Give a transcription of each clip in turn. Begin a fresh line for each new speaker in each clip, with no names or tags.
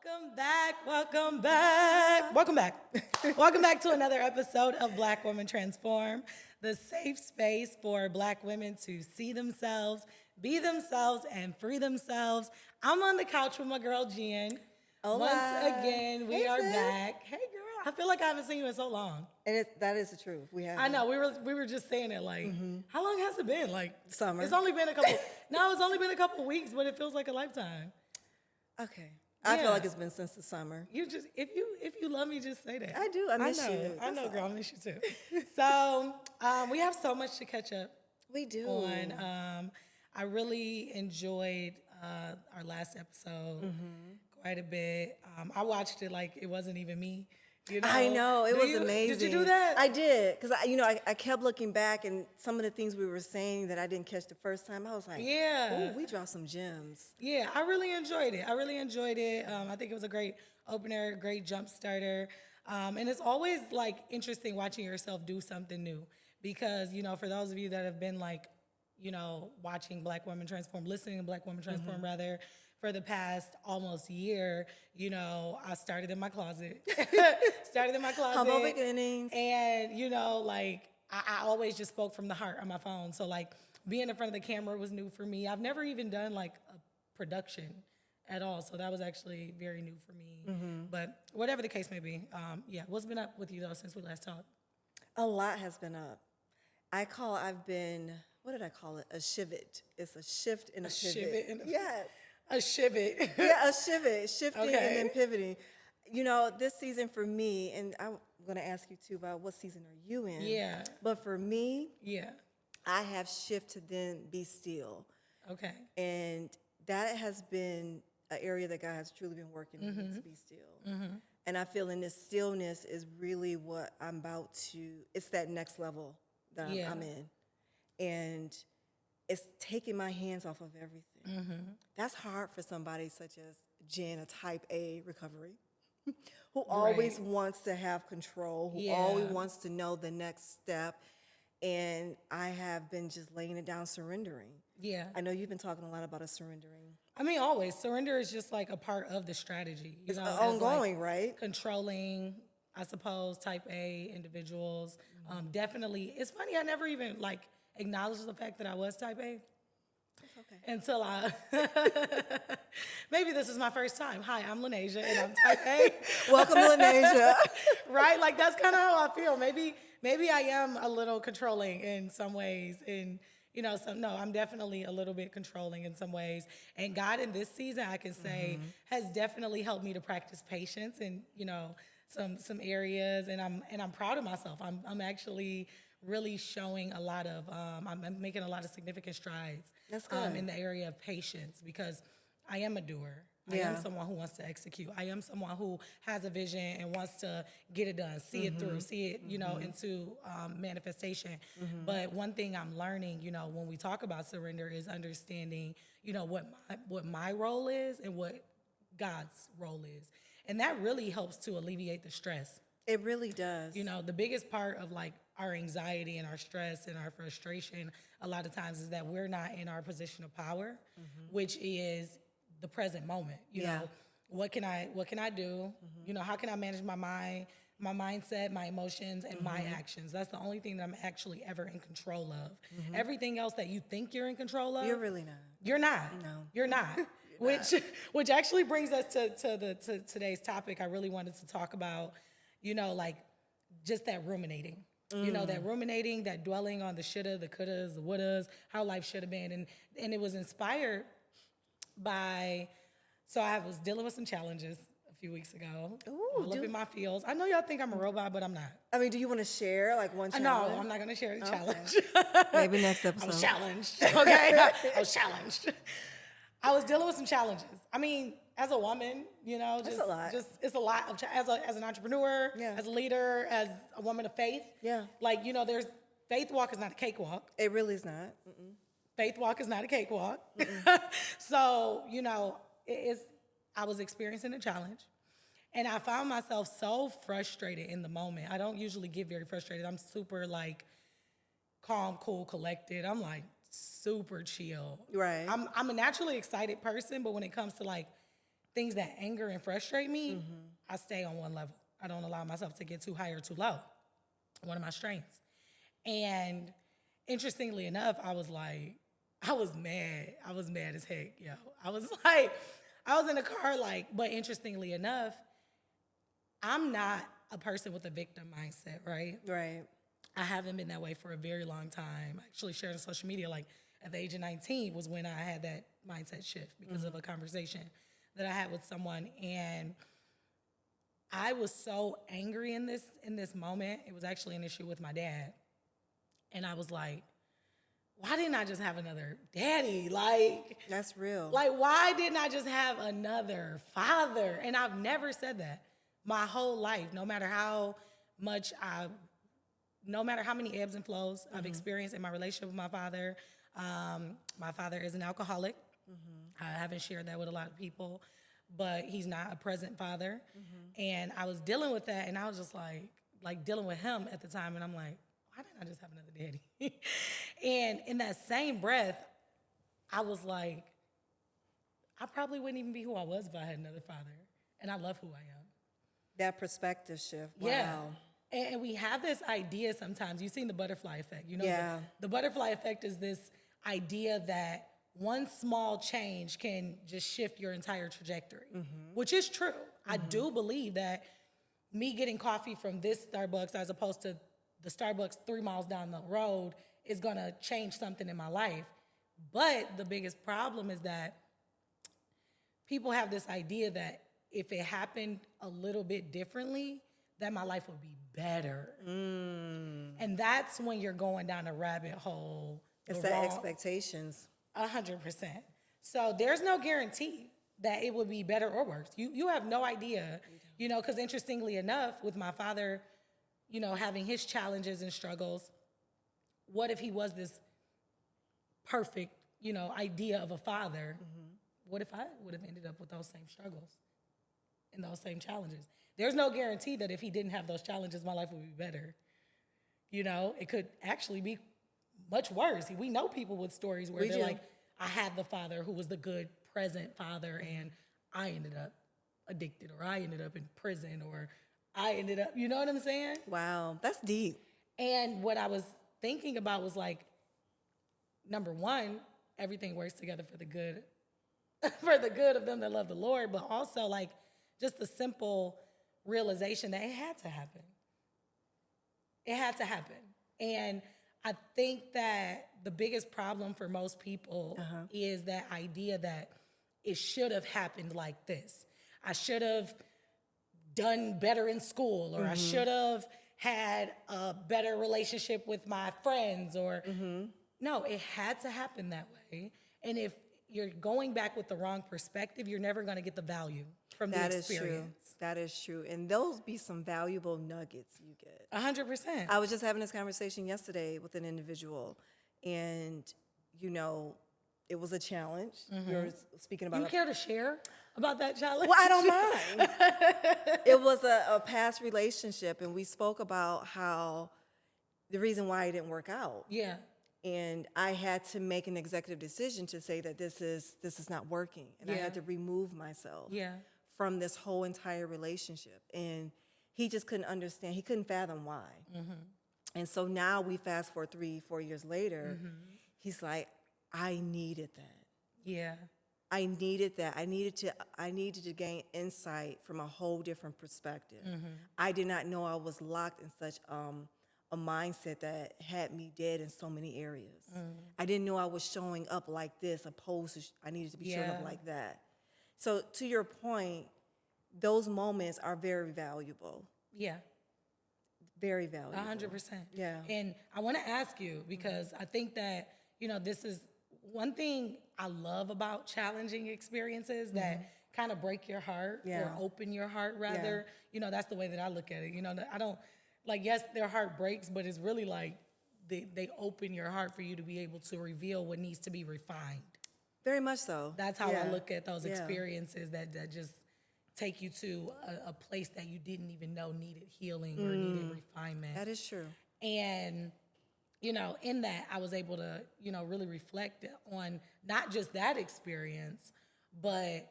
Welcome back, welcome back, welcome back. Welcome back to another episode of Black Women Transform, the safe space for Black women to see themselves, be themselves, and free themselves. I'm on the couch with my girl Jen.
Hola.
Once again, we
Hey,
are
sis.
back. Hey girl, I feel like I haven't seen you in so long.
And that is the truth. We have.
I know, we were just saying it like, how long has it been? Like
Summer.
It's only been a couple, no, it's only been a couple weeks, but it feels like a lifetime.
Okay. I
Yeah.
feel like it's been since the summer.
You just if you love me, just say that.
I do. I miss
know,
you.
I know,
That's
girl.
all.
I miss you too. So we have so much to catch up
We do.
on. I really enjoyed our last episode quite a bit. I watched it like it wasn't even me. You know?
I know. It
Do
was
you-
amazing.
Did you do that?
I did. Because, I kept looking back and some of the things we were saying that I didn't catch the first time, I was like,
Yeah.
oh, we dropped some gems.
Yeah, I really enjoyed it. I think it was a great opener, great jump starter. And it's always like interesting watching yourself do something new because, for those of you that have been like, watching Black Women Transform, listening to Black Women Transform rather, for the past almost year, I started in my closet.
Humble beginnings.
And, I always just spoke from the heart on my phone. So, like, being in front of the camera was new for me. I've never even done, like, a production at all. So that was actually very new for me. But whatever the case may be, what's been up with you, though, since we last talked?
A lot has been up. I've been, what did I call it? A shivot. It's a shift and a pivot.
Shivot and a-
Yes.
A shivot.
Yeah, a shivot, shifting
Okay.
and then pivoting. This season for me, and I'm going to ask you too about what season are you in?
Yeah.
But for me,
Yeah.
I have shifted to then be still.
Okay.
And that has been an area that God has truly been working on me to be still. And I feel in this stillness is really what I'm about to, it's that next level that
Yeah.
I'm in. And it's taking my hands off of everything. That's hard for somebody such as Jen, a type A recovery, who always wants to have control, who always
Yeah.
wants to know the next step. And I have been just laying it down, surrendering.
Yeah.
I know you've been talking a lot about a surrendering.
I mean, always. Surrender is just like a part of the strategy.
It's
as, like,
ongoing, right?
controlling, I suppose, type A individuals. Definitely. It's funny, I never even like acknowledged the fact that I was type A
It's okay.
until maybe this is my first time. Hi, I'm Lanasia and I'm type A.
Welcome, Lanasia.
Right? Like that's kind of how I feel. Maybe I am a little controlling in some ways. And no, I'm definitely a little bit controlling in some ways. And God in this season, I can say, has definitely helped me to practice patience in, some areas. And I'm proud of myself. I'm actually really showing a lot of I'm making a lot of significant strides
That's good.
in the area of patience because I am a doer. I am
Yeah.
someone who wants to execute. I am someone who has a vision and wants to get it done, see it through, see it, into manifestation. But one thing I'm learning, when we talk about surrender is understanding, what my role is and what God's role is. And that really helps to alleviate the stress.
It really does.
The biggest part of like our anxiety and our stress and our frustration a lot of times is that we're not in our position of power, which is the present moment.
Yeah.
What can I do? How can I manage my mind, my mindset, my emotions, and my actions? That's the only thing that I'm actually ever in control of. Everything else that you think you're in control of,
You're really not.
you're not.
No.
You're not. Which actually brings us to today's topic. I really wanted to talk about, like just that ruminating. That ruminating, that dwelling on the shoulda, the couldas, the wouldas, how life should have been. And it was inspired by, so I was dealing with some challenges a few weeks ago.
Ooh,
all up in my fields. I know y'all think I'm a robot, but I'm not.
I mean, do you want to share like one
No,
challenge?
I'm not going to share the challenge.
Maybe next
I
episode.
was challenged. Okay, I was challenged. I was dealing with some challenges. I mean, as a woman,
That's a lot.
it's a lot of as an entrepreneur,
Yeah.
as a leader, as a woman of faith.
Yeah.
Like there's faith walk is not a cakewalk.
It really is not.
Faith walk is not a cakewalk. So I was experiencing a challenge, and I found myself so frustrated in the moment. I don't usually get very frustrated. I'm super like calm, cool, collected. I'm like super chill.
Right.
I'm a naturally excited person, but when it comes to like things that anger and frustrate me, I stay on one level. I don't allow myself to get too high or too low. One of my strengths. And interestingly enough, I was mad. I was mad as heck, yo. I was in the car but interestingly enough, I'm not a person with a victim mindset, right?
Right.
I haven't been that way for a very long time. I actually shared on social media, at the age of 19 was when I had that mindset shift because of a conversation that I had with someone. And I was so angry in this moment. It was actually an issue with my dad. And I was like, why didn't I just have another daddy?
That's real.
Why didn't I just have another father? And I've never said that my whole life, no matter how many ebbs and flows I've experienced in my relationship with my father. My father is an alcoholic. I haven't shared that with a lot of people, but he's not a present father. And I was dealing with that, and I was just dealing with him at the time, and I'm like, why didn't I just have another daddy? And in that same breath, I was like, I probably wouldn't even be who I was if I had another father. And I love who I am.
That perspective shift. Wow.
Yeah. And we have this idea sometimes. You've seen the butterfly effect.
Yeah.
The butterfly effect is this idea that one small change can just shift your entire trajectory, which is true. I do believe that me getting coffee from this Starbucks as opposed to the Starbucks 3 miles down the road is going to change something in my life. But the biggest problem is that people have this idea that if it happened a little bit differently, that my life would be better. And that's when you're going down a rabbit hole.
It's the expectations.
100%. So there's no guarantee that it would be better or worse. You have no idea, because interestingly enough, with my father, having his challenges and struggles, what if he was this perfect, idea of a father? What if I would have ended up with those same struggles and those same challenges? There's no guarantee that if he didn't have those challenges, my life would be better. It could actually be much worse. We know people with stories where they're like, I had the father who was the good present father, and I ended up addicted, or I ended up in prison, or I ended up, you know what I'm saying?
Wow, that's deep.
And what I was thinking about was number one, everything works together for the good, for the good of them that love the Lord, but also just the simple realization that it had to happen. It had to happen. And I think that the biggest problem for most people is that idea that it should have happened like this. I should have done better in school, or I should have had a better relationship with my friends, or no, it had to happen that way. And if you're going back with the wrong perspective, you're never going to get the value from the experience.
That is true. And those be some valuable nuggets you get.
100%.
I was just having this conversation yesterday with an individual, and, it was a challenge. You're speaking about.
You care to share about that challenge?
Well, I don't mind. It was a past relationship, and we spoke about how the reason why it didn't work out.
Yeah.
And I had to make an executive decision to say that this is not working, and I had to remove myself from this whole entire relationship. And he just couldn't understand. He couldn't fathom why. And so now we fast forward 3-4 years later. He's like, I needed that.
Yeah.
I needed that. I needed to gain insight from a whole different perspective. I did not know I was locked in such a mindset that had me dead in so many areas. I didn't know I was showing up like this, opposed to I needed to be showing up like that. So to your point, those moments are very valuable.
Yeah.
Very valuable.
100%.
Yeah.
And I want to ask you, because I think that, this is one thing I love about challenging experiences that kind of break your heart or open your heart, rather. That's the way that I look at it. I don't, yes, their heart breaks, but it's really they open your heart for you to be able to reveal what needs to be refined.
Very much so.
That's how I look at those experiences that just take you to a place that you didn't even know needed healing or needed refinement.
That is true.
And, in that, I was able to, really reflect on not just that experience, but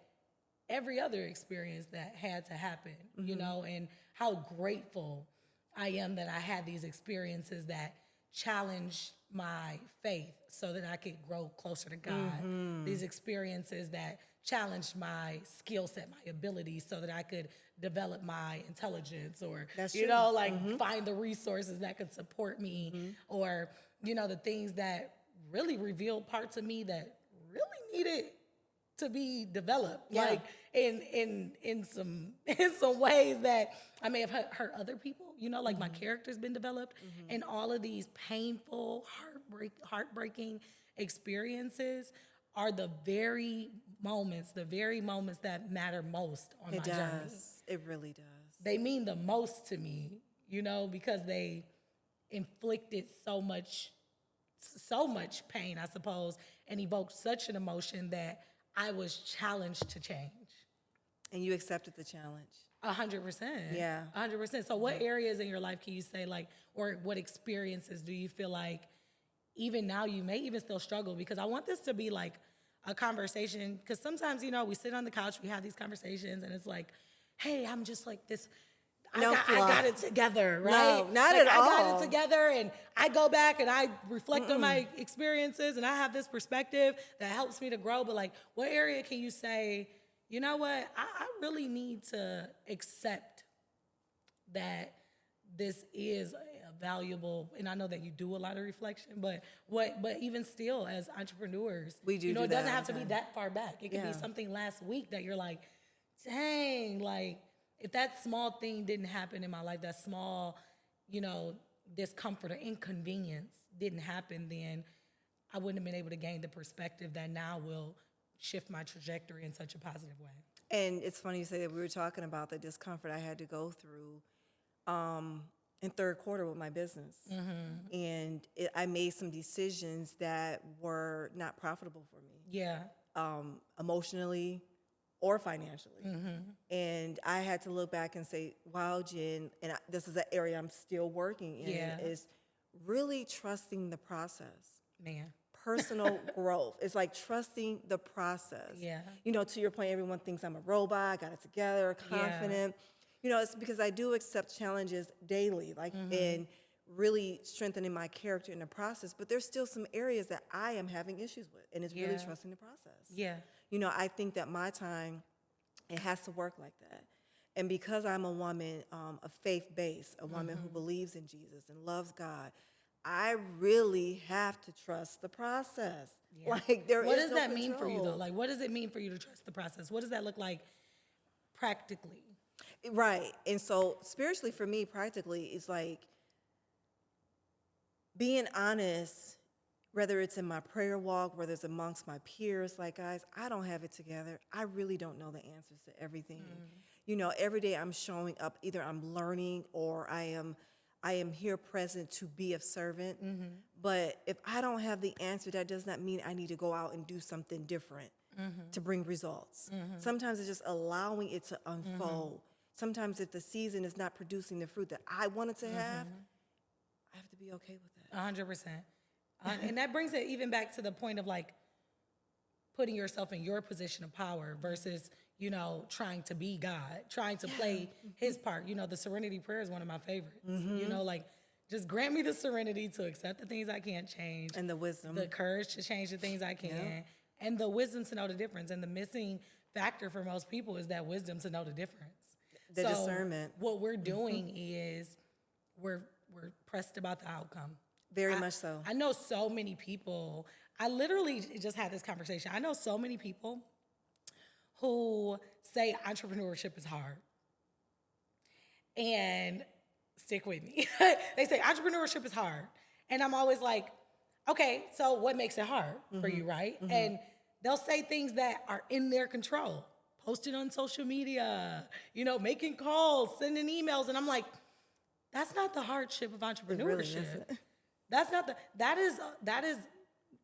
every other experience that had to happen, you know, and how grateful I am that I had these experiences that challenged my faith so that I could grow closer to God. These experiences that challenged my skill set, my abilities, so that I could develop my intelligence or,
That's
you
true.
know, like find the resources that could support me or, you know, the things that really revealed parts of me that really needed to be developed,
Yeah.
like in some in some ways that I may have hurt other people. You know, like my character's been developed, and all of these painful, heartbreaking experiences are the very moments that matter most on my
It
journey.
does. It really does.
They mean the most to me, you know, because they inflicted so much pain, I suppose, and evoked such an emotion that I was challenged to change.
And you accepted the challenge.
100%.
Yeah.
100%. So what areas in your life can you say, like, or what experiences do you feel like even now you may even still struggle? Because I want this to be like a conversation, because sometimes, you know, we sit on the couch, we have these conversations, and it's like, hey, I'm just like this. I got it together, right?
No, not at
I
all.
got it together, and I go back and I reflect on my experiences, and I have this perspective that helps me to grow. But like, what area can you say, you know what? I really need to accept that this is a valuable, and I know that you do a lot of reflection, but even still, as entrepreneurs,
We do
you know,
do
it doesn't
that
have
all
to
the
be
time.
that far back. It could be
Yeah.
something last week that you're like, dang, like, if that small thing didn't happen in my life, that small, you know, discomfort or inconvenience didn't happen, then I wouldn't have been able to gain the perspective that now will shift my trajectory in such a positive way.
And it's funny you say that. We were talking about the discomfort I had to go through in third quarter with my business. And I made some decisions that were not profitable for me,
Yeah.
emotionally or financially. And I had to look back and say, wow, Jen, and this is an area I'm still working in,
Yeah.
is really trusting the process.
Man.
Personal growth. It's like trusting the process.
Yeah.
You know, to your point, everyone thinks I'm a robot, I got it together, confident. You know, it's because I do accept challenges daily, like in really strengthening my character in the process. But there's still some areas that I am having issues with, and it's really
Yeah.
trusting the process.
Yeah.
You know, I think that my time, it has to work like that. And because I'm a woman of faith base, a woman who believes in Jesus and loves God, I really have to trust the process.
Yeah.
Like there is
What does
no
that mean for you, though?
control.
Like, what does it mean for you to trust the process? What does that look like practically?
Right. And so spiritually for me, practically, it's like being honest, whether it's in my prayer walk, whether it's amongst my peers, like, guys, I don't have it together. I really don't know the answers to everything. You know, every day I'm showing up, either I'm learning or I am here present to be of servant. But if I don't have the answer, that does not mean I need to go out and do something different to bring results. Sometimes it's just allowing it to unfold. Sometimes if the season is not producing the fruit that I wanted to have, I have to be okay with that.
100%. And that brings it even back to the point of like putting yourself in your position of power versus, you know, trying to be God, trying to play his part. You know, the serenity prayer is one of my favorites. You know, like, just grant me the serenity to accept the things I can't change.
And the wisdom.
The courage to change the things I can. And the wisdom to know the difference. And the missing factor for most people is that wisdom to know the difference.
The discernment.
What we're doing is we're pressed about the outcome.
Very much so.
I know so many people. I literally just had this conversation. I know so many people who say entrepreneurship is hard. And stick with me. They say entrepreneurship is hard. And I'm always like, okay, so what makes it hard for you, right? And they'll say things that are in their control. Posting on social media, you know, making calls, sending emails. And I'm like, that's not the hardship of entrepreneurship.
It really isn't.
That's not that is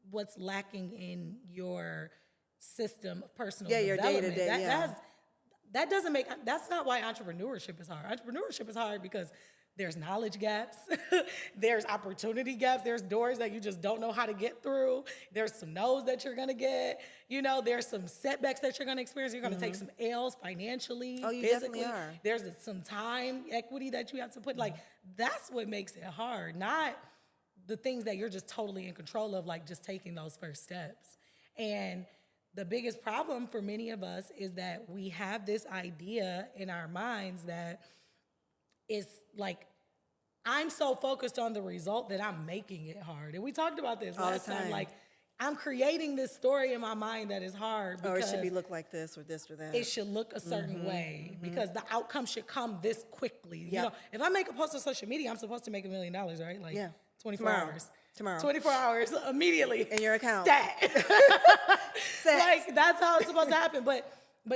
what's lacking in your system of personal
your
development.
day-to-day,
That doesn't make, that's not why entrepreneurship is hard. Entrepreneurship is hard because There's knowledge gaps. There's opportunity gaps. There's doors that you just don't know how to get through. There's some no's that you're going to get. You know, there's some setbacks that you're going to experience. You're going to take some L's financially,
Oh, you
physically.
definitely are.
There's some time equity that you have to put. Like, that's what makes it hard, not the things that you're just totally in control of, like just taking those first steps. And the biggest problem for many of us is that we have this idea in our minds that it's like, I'm so focused on the result that I'm making it hard. And we talked about this
All the
last time.
time.
Like, I'm creating this story in my mind that is hard
Or
because
it should be look like this or this or that.
it should look a certain way because the outcome should come this quickly. You
Yep.
know, if I make a post on social media, I'm supposed to make $1 million, right? Like,
Yeah.
24
Tomorrow.
hours.
Tomorrow.
24 hours immediately.
In your account.
Stat.
Set.
Like, that's how it's supposed to happen. But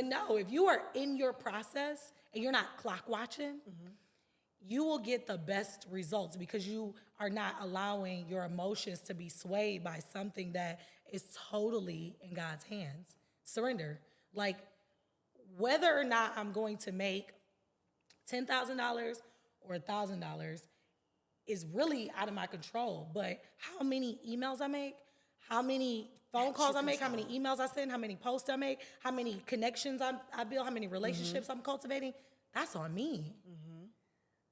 no, if you are in your process and you're not clock watching, you will get the best results because you are not allowing your emotions to be swayed by something that is totally in God's hands. Surrender. Like, whether or not I'm going to make $10,000 or $1,000 is really out of my control. But how many emails I make, how many phone calls I make, how many emails I send, how many posts I make, how many connections I build, how many relationships I'm cultivating, that's on me.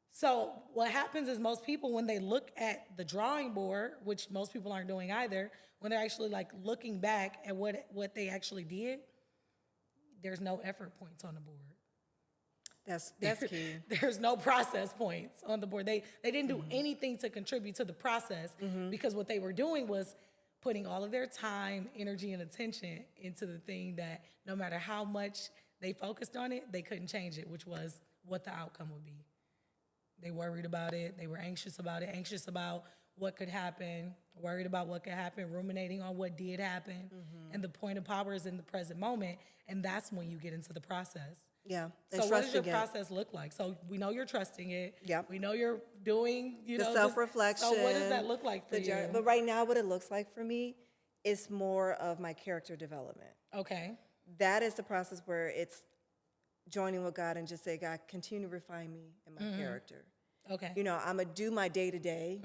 So what happens is most people, when they look at the drawing board, which most people aren't doing either, when they're actually like looking back at what they actually did, there's no effort points on the board.
That's key.
There's no process points on the board. They didn't do anything to contribute to the process because what they were doing was putting all of their time, energy, and attention into the thing that no matter how much they focused on it, they couldn't change it, which was what the outcome would be. They worried about it. They were anxious about it, anxious about what could happen, worried about what could happen, ruminating on what did happen. And the point of power is in the present moment, and that's when you get into the process.
Yeah.
So what does your process look like? So we know you're trusting it.
Yep.
We know you're doing,
The self-reflection.
So what does that look like for you?
But right now, what it looks like for me is more of my character development.
Okay.
That is the process where it's joining with God and just say, God, continue to refine me and my character.
Okay.
You know, I'm going to do my day-to-day.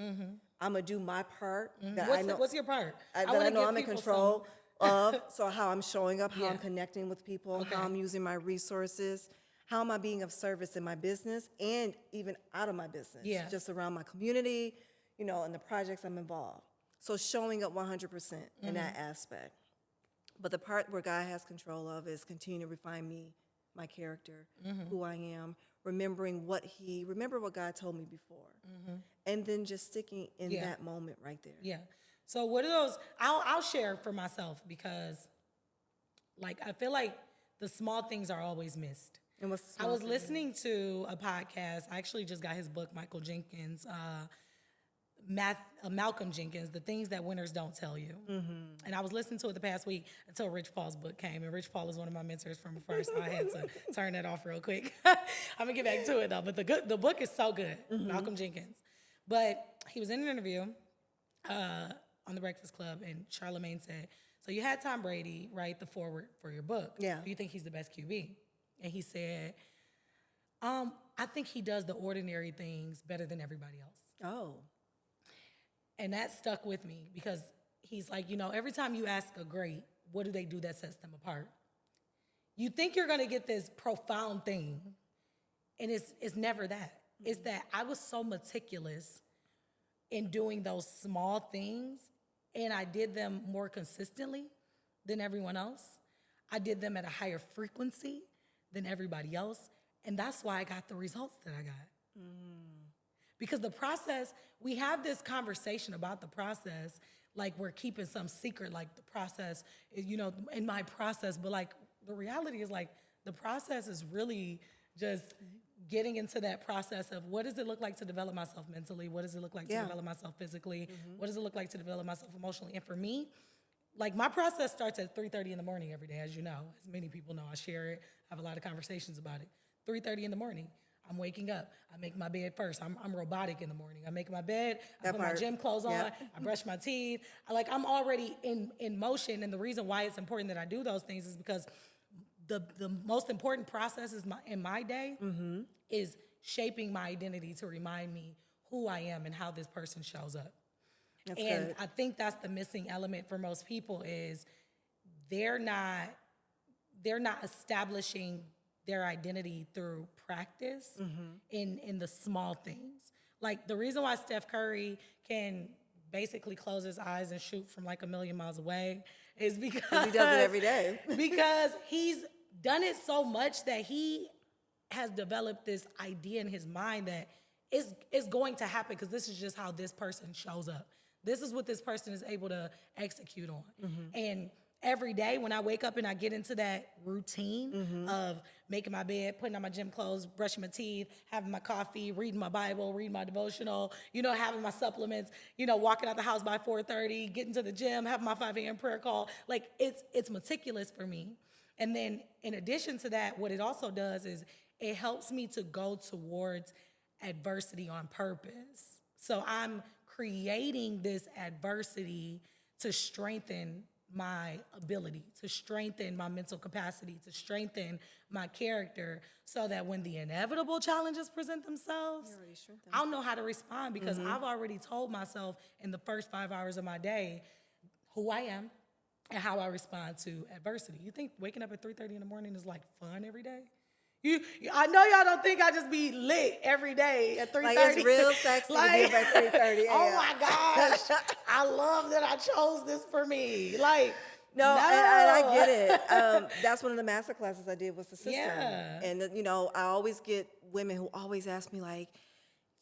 I'm going to do my part. That
What's your part?
I know I'm in control of. So how I'm showing up, how I'm connecting with people, how I'm using my resources, how am I being of service in my business and even out of my business, just around my community, you know, and the projects I'm involved. So showing up 100% in that aspect. But the part where God has control of is continue to refine me, my character, who I am, remember what God told me before, and then just sticking in that moment right there.
Yeah. So what are those? I'll share for myself because, like, I feel like the small things are always missed.
And what's the
I
small
was
thing?
listening to a podcast. I actually just got his book, Michael Jenkins, Malcolm Jenkins, The Things That Winners Don't Tell You. And I was listening to it the past week until Rich Paul's book came. And Rich Paul is one of my mentors from afar, so I had to turn that off real quick. I'm going to get back to it, though. But the book is so good, Malcolm Jenkins. But he was in an interview on The Breakfast Club, and Charlamagne said, so you had Tom Brady write the foreword for your book.
Yeah.
Do you think he's the best QB? And he said, I think he does the ordinary things better than everybody else.
Oh.
And that stuck with me because he's like, you know, every time you ask a great, what do they do that sets them apart? You think you're going to get this profound thing, and it's never that. It's that I was so meticulous in doing those small things, and I did them more consistently than everyone else. I did them at a higher frequency than everybody else, and that's why I got the results that I got. Because the process, we have this conversation about the process like we're keeping some secret, like the process, you know, in my process. But like the reality is like the process is really just getting into that process of what does it look like to develop myself mentally? What does it look like to develop myself physically? What does it look like to develop myself emotionally? And for me, like my process starts at 3:30 in the morning every day, as you know. As many people know, I share it. I have a lot of conversations about it. 3:30 in the morning. I'm waking up. I make my bed first. I'm robotic in the morning. I make my bed. I put my gym clothes on. I brush my teeth. I'm already in motion. And the reason why it's important that I do those things is because the most important process is in my day is shaping my identity to remind me who I am and how this person shows up.
That's
And
good.
I think that's the missing element for most people is they're not establishing their identity through practice in the small things. Like the reason why Steph Curry can basically close his eyes and shoot from like a million miles away is because
He does it every day.
because he's done it so much that he has developed this idea in his mind that it's going to happen because this is just how this person shows up. This is what this person is able to execute on. And every day when I wake up and I get into that routine of making my bed, putting on my gym clothes, brushing my teeth, having my coffee, reading my Bible, reading my devotional, having my supplements, walking out the house by 4:30, getting to the gym, having my 5 a.m. prayer call. Like it's meticulous for me. And then in addition to that, what it also does is it helps me to go towards adversity on purpose. So I'm creating this adversity to strengthen my ability, to strengthen my mental capacity, to strengthen my character, so that when the inevitable challenges present themselves, I'll know how to respond because I've already told myself in the first 5 hours of my day who I am and how I respond to adversity. You think waking up at 3:30 in the morning is like fun every day? I know y'all don't think I just be lit every day at 3:30.
Like it's real sexy to be up at 3:30 a.m.
Oh my gosh, I love that I chose this for me. Like,
No,
no.
and I get it. That's one of the master classes I did was the sisterhood.
Yeah.
And I always get women who always ask me like,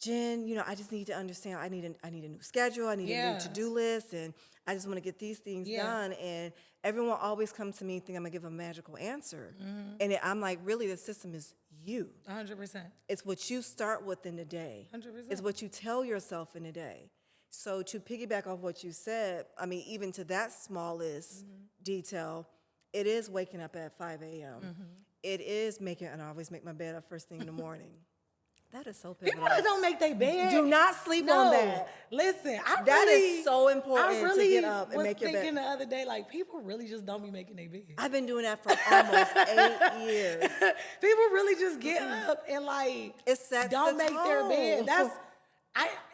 Jen, I just need to understand. I need a new schedule. I need a new to-do list, and I just want to get these things done. And everyone always comes to me thinking I'm gonna give a magical answer, and I'm like, really, the system is you.
100%.
It's what you start with in the day.
100%.
It's what you tell yourself in the day. So to piggyback off what you said, I mean, even to that smallest detail, it is waking up at 5 a.m. It is and I always make my bed up first thing in the morning. That is so pivotal.
People that don't make their bed.
Do not sleep on that.
Listen,
That is so important to get up and make your bed.
I was thinking the other day, like, people really just don't be making their bed.
I've been doing that for almost 8 years.
People really just get up and, like,
It sets
don't
the
make their bed.
tone.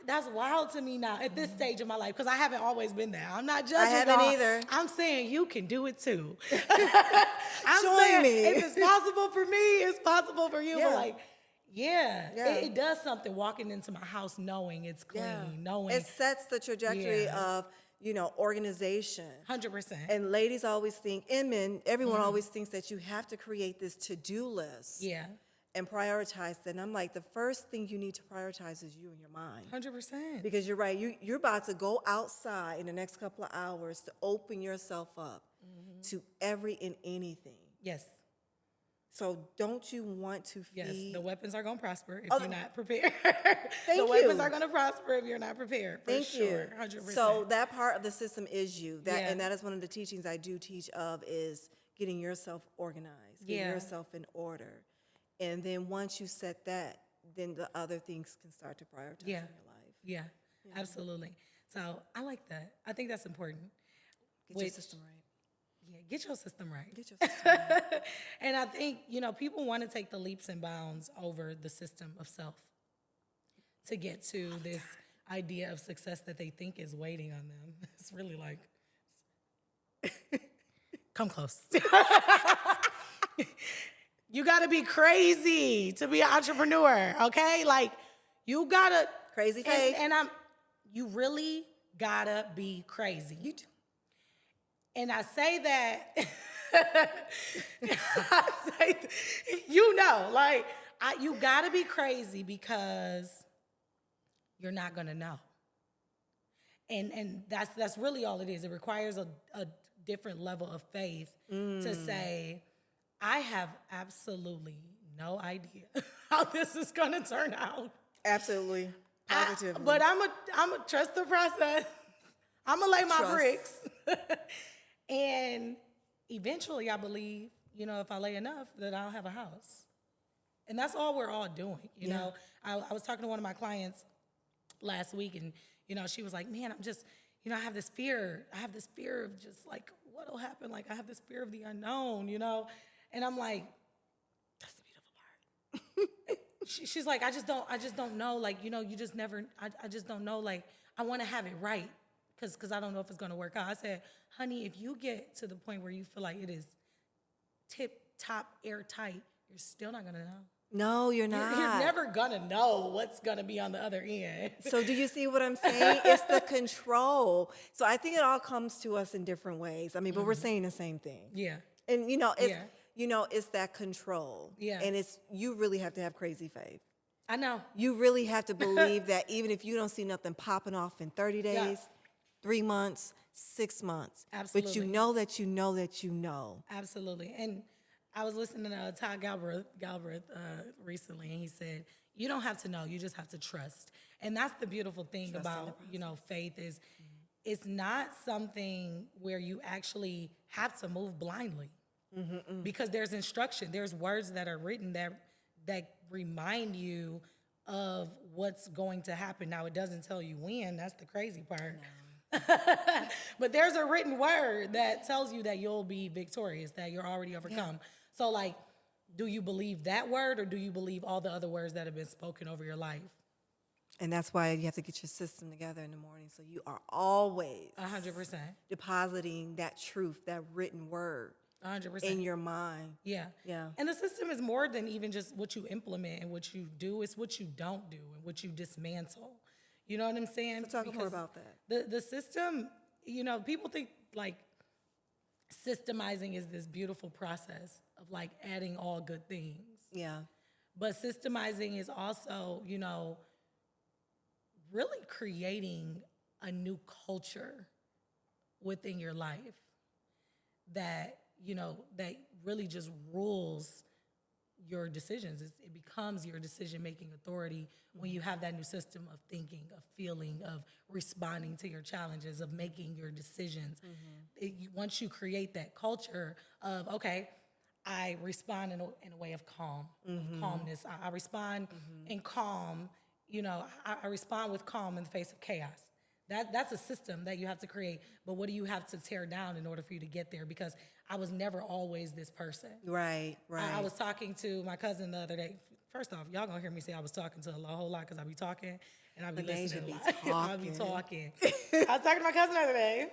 That's wild to me now at this stage of my life because I haven't always been there. I'm not judging.
I haven't
y'all.
either.
I'm saying you can do it too.
Join
saying
me.
if it's possible for me, it's possible for you.
Yeah.
But like, it does something walking into my house knowing it's clean, knowing
it sets the trajectory of organization.
100%.
And ladies always think, and men, everyone always thinks that you have to create this to-do list.
Yeah.
And prioritize that. And I'm like, the first thing you need to prioritize is you and your mind.
100%.
Because you're right, you're about to go outside in the next couple of hours to open yourself up to every and anything.
Yes.
So don't you want to feed?
Yes, the weapons are going to prosper if you're not prepared.
Thank
the weapons
you.
are going to prosper if you're not prepared. For
Thank
sure,
you.
100%.
So that part of the system is you.
Yeah.
And that is one of the teachings I do teach of is getting yourself organized, getting yourself in order. And then once you set that, then the other things can start to prioritize in your life.
Yeah, absolutely. So I like that. I think that's important.
Get your system right.
Yeah, get your system right.
Get your system right.
And I think, people want to take the leaps and bounds over the system of self to get to this idea of success that they think is waiting on them. It's really like, come close. You got to be crazy to be an entrepreneur, okay? Like, you got to.
Crazy faith.
You really got to be crazy.
You do.
And I say that, you gotta be crazy because you're not gonna know. And that's really all it is. It requires a different level of faith to say, I have absolutely no idea how this is gonna turn out.
Absolutely. Positively.
But I'm a trust the process. I'm gonna lay my bricks. And eventually, I believe, if I lay enough, that I'll have a house. And that's all we're all doing, you know. I was talking to one of my clients last week, and, she was like, man, I'm just, I have this fear. I have this fear of just, like, what'll happen? Like, I have this fear of the unknown, And I'm like, that's the beautiful part. she's like, I just don't know. Like, you know, you just never, I just don't know. Like, I want to have it right because I don't know if it's going to work out. I said, honey, if you get to the point where you feel like it is tip top airtight, you're still not going to know.
No, you're not.
You're never going to know what's going to be on the other end.
So do you see what I'm saying? It's the control. So I think it all comes to us in different ways. I mean, but we're saying the same thing.
Yeah.
And it's that control.
Yeah.
And you really have to have crazy faith.
I know.
You really have to believe that even if you don't see nothing popping off in 30 days,
Yeah.
3 months, 6 months.
Absolutely.
But you know that you know that you know.
Absolutely. And I was listening to Todd Galbraith recently, and he said, you don't have to know, you just have to trust. And that's the beautiful thing about, you know, faith is it's not something where you actually have to move blindly. Because there's instruction, there's words that are written that remind you of what's going to happen. Now, it doesn't tell you when, that's the crazy part. No. But there's a written word that tells you that you'll be victorious, that you're already overcome. Yeah. So, like, do you believe that word or do you believe all the other words that have been spoken over your life?
And that's why you have to get your system together in the morning so you are always
100%
depositing that truth, that written word
100%
in your mind.
Yeah.
Yeah.
And the system is more than even just what you implement and what you do. It's what you don't do and what you dismantle. You know what I'm saying?
So talk more about that.
The system, you know, people think like systemizing is this beautiful process of like adding all good things.
Yeah.
But systemizing is also, you know, really creating a new culture within your life that, you know, that really just rules your decisions. It becomes your decision-making authority when you have that new system of thinking, of feeling, of responding to your challenges, of making your decisions. Once you create that culture of, okay, I respond in a way of calm, of calmness. I respond in calm, you know, I respond with calm in the face of chaos. That's a system that you have to create. But what do you have to tear down in order for you to get there? Because I was never always this person.
Right.
I was talking to my cousin the other day. First off, y'all gonna hear me say I was talking to a whole lot because I be talking and I be listening a lot. I be talking. I was talking to my cousin the other day,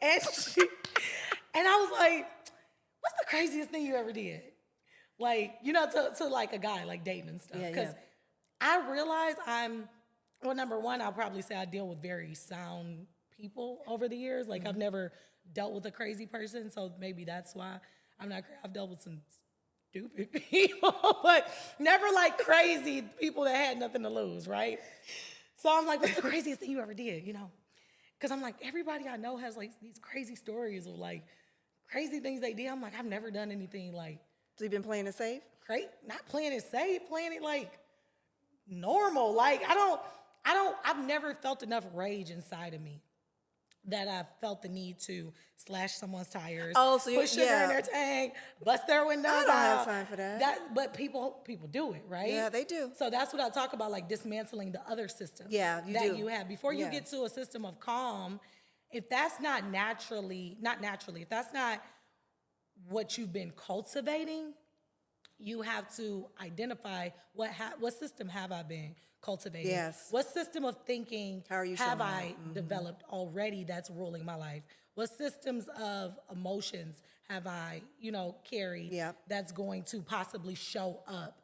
and I was like, "What's the craziest thing you ever did?" Like, you know, to like a guy, like dating and stuff. Because I realize well, number one, I'll probably say I deal with very sound people over the years. Like, I've never dealt with a crazy person, so maybe that's why I'm not crazy. I've dealt with some stupid people, but never like crazy people that had nothing to lose, right? So I'm like, what's the craziest thing you ever did, you know? Because I'm like, everybody I know has like these crazy stories of like crazy things they did. I'm like, I've never done anything like.
So you've been playing it safe?
Not playing it safe, playing it like normal. Like, I've never felt enough rage inside of me that I've felt the need to slash someone's tires, put sugar in their tank, bust their windows out.
I don't have time for that.
But people do it, right?
Yeah, they do.
So that's what I talk about, like dismantling the other systems
that
you have. Before you get to a system of calm, if that's not if that's not what you've been cultivating, you have to identify what system have I been cultivating?
Yes.
What system of thinking have I developed already that's ruling my life? What systems of emotions have I, you know, carried that's going to possibly show up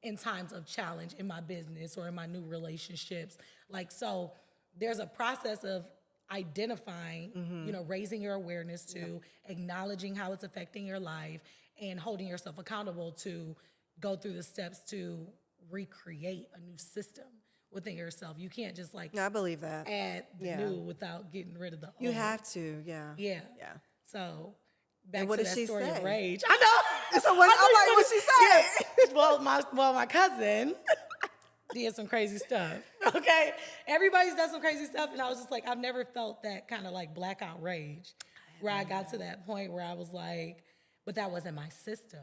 in times of challenge in my business or in my new relationships? Like, so there's a process of identifying, you know, raising your awareness to, acknowledging how it's affecting your life, and holding yourself accountable to go through the steps to recreate a new system within yourself. You can't just like
I believe that.
Add the new without getting rid of the old.
You have to, yeah.
So back
and what
to
did
that
she
story
say?
of rage. I know.
So I'm like, what she say?
Well, my cousin did some crazy stuff. Okay, everybody's done some crazy stuff, and I was just like, I've never felt that kind of like blackout rage, where I got to that point where I was like, but that wasn't my system.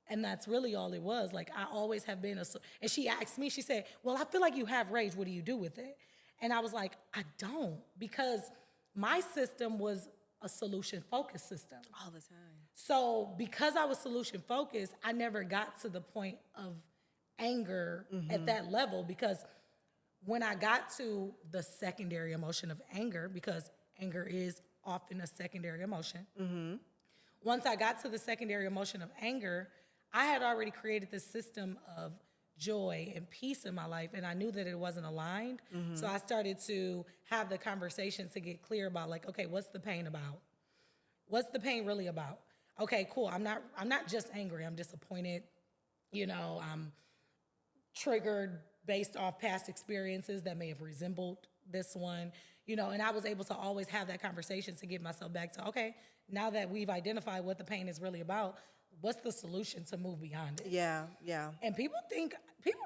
And that's really all it was. Like, I always have been and she asked me, she said, well, I feel like you have rage. What do you do with it? And I was like, I don't, because my system was a solution-focused system.
All the time.
So because I was solution-focused, I never got to the point of anger at that level, because when I got to the secondary emotion of anger, because anger is often a secondary emotion, once I got to the secondary emotion of anger, I had already created this system of joy and peace in my life, and I knew that it wasn't aligned. So I started to have the conversation to get clear about, like, okay, what's the pain about? What's the pain really about? Okay, cool. I'm not just angry. I'm disappointed. I'm triggered based off past experiences that may have resembled this one. And I was able to always have that conversation to get myself back to, okay, now that we've identified what the pain is really about, what's the solution to move beyond it?
Yeah.
And people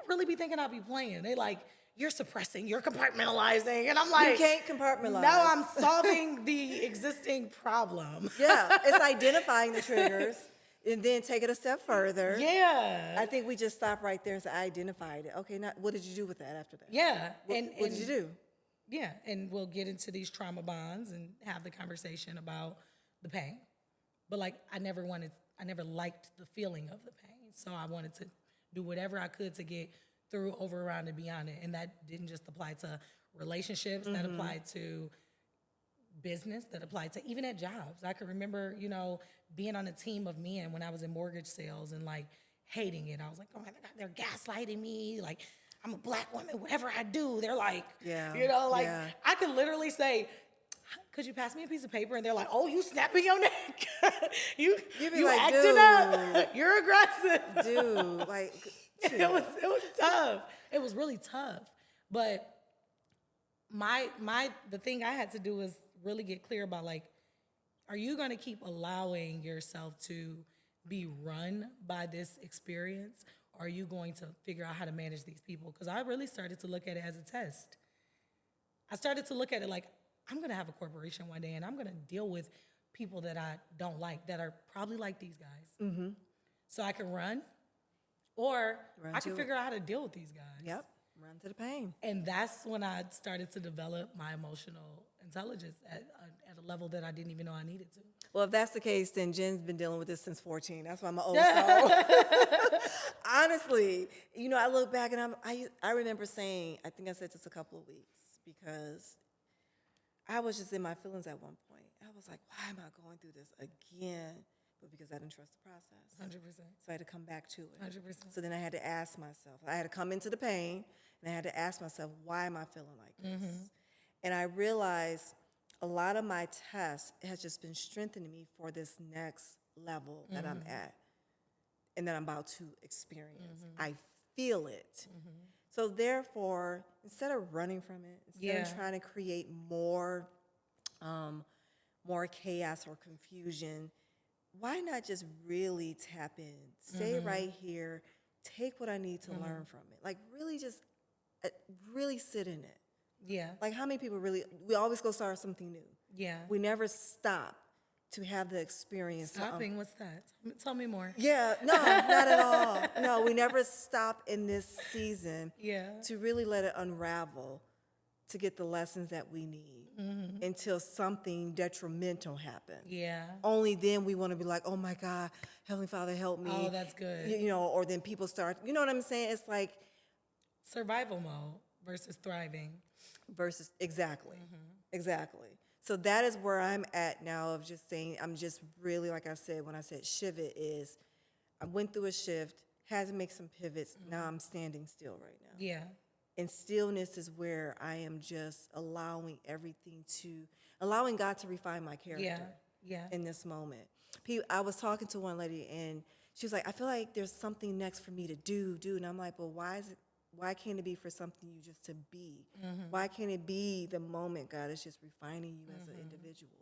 really be thinking I be playing. They like, you're suppressing, you're compartmentalizing. And I'm like,
You can't compartmentalize.
no, I'm solving the existing problem.
Yeah, it's identifying the triggers and then take it a step further.
Yeah.
I think we just stop right there and say, I identified it. Okay, now what did you do with that after that?
Yeah.
What did you do?
Yeah, and we'll get into these trauma bonds and have the conversation about the pain. But like, I never liked the feeling of the pain. So I wanted to do whatever I could to get through, over, around, and beyond it. And that didn't just apply to relationships, that applied to business, that applied to even at jobs. I can remember, being on a team of men when I was in mortgage sales and like hating it. I was like, oh my God, they're gaslighting me. Like, I'm a black woman, whatever I do, they're like, I could literally say, could you pass me a piece of paper? And they're like, oh, you snapping your neck. you
like,
acting
dude,
up. You're aggressive.
Dude, like,
it was tough. It was really tough. But the thing I had to do was really get clear about, like, are you going to keep allowing yourself to be run by this experience? Or are you going to figure out how to manage these people? Because I really started to look at it as a test. I started to look at it like, I'm going to have a corporation one day, and I'm going to deal with people that I don't like, that are probably like these guys. So I can run, or I can figure out how to deal with these guys.
Yep, run to the pain.
And that's when I started to develop my emotional intelligence at a level that I didn't even know I needed to.
Well, if that's the case, then Jen's been dealing with this since 14. That's why I'm an old soul. Honestly, I look back and I remember saying, I think I said this a couple of weeks, because I was just in my feelings at one point. I was like, why am I going through this again? But because I didn't trust the process.
100%.
So I had to come back to it.
100%.
So then I had to ask myself, I had to come into the pain, and I had to ask myself, why am I feeling like this? And I realized a lot of my tests has just been strengthening me for this next level that I'm at and that I'm about to experience. I feel it. So therefore, instead of running from it, instead of trying to create more chaos or confusion, why not just really tap in, stay right here, take what I need to learn from it, like really sit in it.
Yeah.
Like, how many people we always go start something new.
Yeah.
We never stop to have the experience.
Stopping, what's that? Tell me more.
Yeah, no, not at all. No, we never stop in this season to really let it unravel, to get the lessons that we need until something detrimental happens.
Yeah.
Only then we want to be like, oh my God, Heavenly Father, help me.
Oh, that's good.
Or then people start, you know what I'm saying? It's like
survival mode versus thriving.
Exactly. So that is where I'm at now, of just saying, I'm just really, like I said, when I said shift, is I went through a shift, had to make some pivots. Now I'm standing still right now.
Yeah.
And stillness is where I am just allowing God to refine my character in this moment. I was talking to one lady, and she was like, I feel like there's something next for me to do. And I'm like, well, why can't it be for something you just to be? Why can't it be the moment God is just refining you as an individual,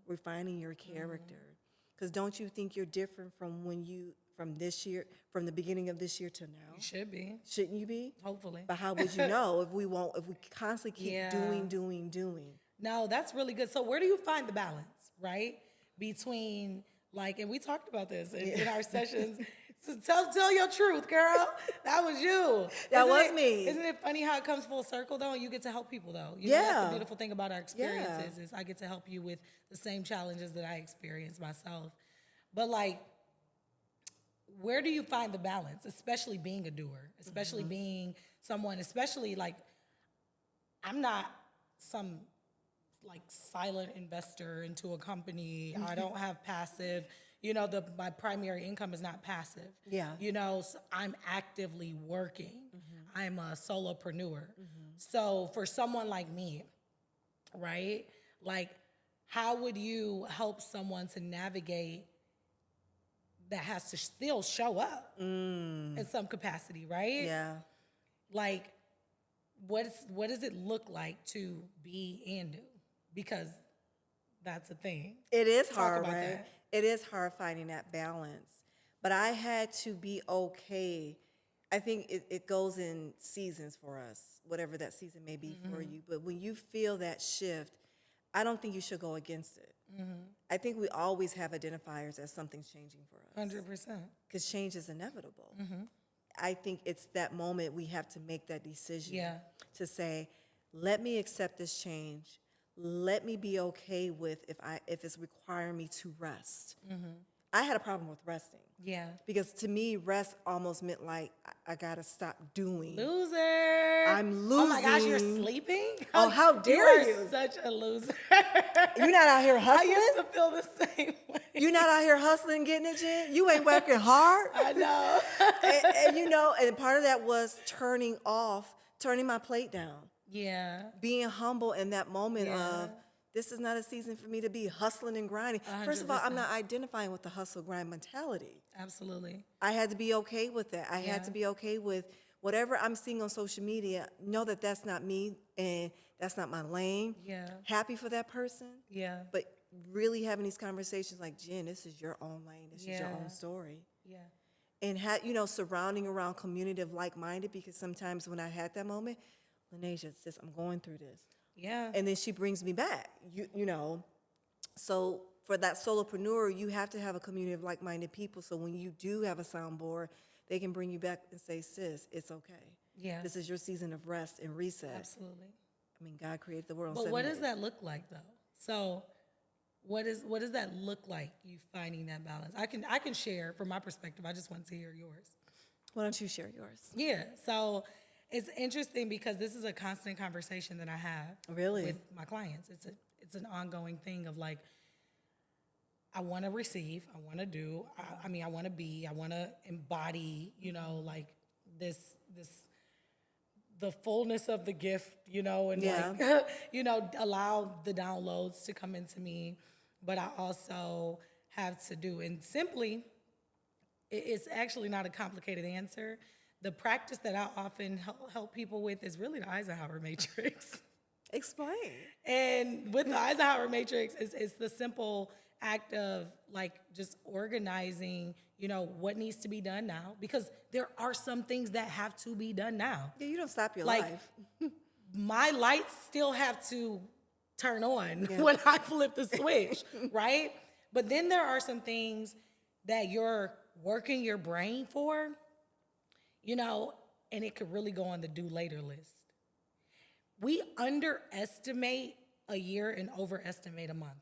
refining your character? Because don't you think you're different from from the beginning of this year to now?
You should be.
Shouldn't you be?
Hopefully.
But how would you know if we constantly keep doing?
No, that's really good. So where do you find the balance, right? Between, like, and we talked about this in our sessions. So tell your truth, girl. That was you.
That was me.
Isn't it funny how it comes full circle, though? And you get to help people, though. You know, that's the beautiful thing about our experiences is I get to help you with the same challenges that I experienced myself. But, like, where do you find the balance, especially being a doer, especially being someone, especially like, I'm not some like silent investor into a company. I don't have passive, my primary income is not passive.
Yeah.
So I'm actively working. I'm a solopreneur. So for someone like me, right? Like, how would you help someone to navigate that has to still show up in some capacity, right?
Yeah.
Like, what does it look like to be and do? Because that's a thing.
It is
Talk
hard,
about
right?
that.
It is hard finding that balance. But I had to be okay. I think it goes in seasons for us, whatever that season may be for you. But when you feel that shift, I don't think you should go against it. I think we always have identifiers as something's changing for us.
100%.
Because change is inevitable. I think it's that moment we have to make that decision to say, let me accept this change. Let me be okay with if it's requiring me to rest. I had a problem with resting.
Yeah.
Because to me, rest almost meant like I gotta stop doing.
Loser.
I'm
Oh my gosh, you're
losing.
sleeping?
Oh, how dare
you?
you.
Are such a loser.
You're not out here
I
hustling?
used to feel the same way.
You're not out here hustling, getting it, Jen? You ain't working hard?
I know.
and part of that was turning my plate down.
Yeah.
Being humble in that moment of, this is not a season for me to be hustling and grinding. First of all, I'm not identifying with the hustle grind mentality.
Absolutely.
I had to be okay with that. I had to be okay with whatever I'm seeing on social media, know that that's not me and that's not my lane.
Yeah.
Happy for that person.
Yeah.
But really having these conversations like, Jen, this is your own lane. This is your own story.
Yeah.
And surrounding around community of like-minded, because sometimes when I had that moment, Lanasia says, I'm going through this.
Yeah.
And then she brings me back, So for that solopreneur, you have to have a community of like-minded people. So when you do have a soundboard, they can bring you back and say, sis, it's okay.
Yeah.
This is your season of rest and reset.
Absolutely.
I mean, God created the world in
But
7
what
days.
does that look like, though? So what does that look like, you finding that balance? I can share from my perspective. I just want to hear yours.
Why don't you share yours?
Yeah. So it's interesting because this is a constant conversation that I have with my clients. It's an ongoing thing of like, I want to receive, I want to do, I want to be, I want to embody, like this, the fullness of the gift, and like, allow the downloads to come into me. But I also have to do, and simply, it's actually not a complicated answer. The practice that I often help people with is really the Eisenhower matrix.
Explain.
And with the Eisenhower matrix, it's the simple act of like just organizing, what needs to be done now, because there are some things that have to be done now.
Yeah, you don't stop your
Like,
life.
my lights still have to turn on when I flip the switch, right? But then there are some things that you're working your brain for, and it could really go on the do later list. We underestimate a year and overestimate a month.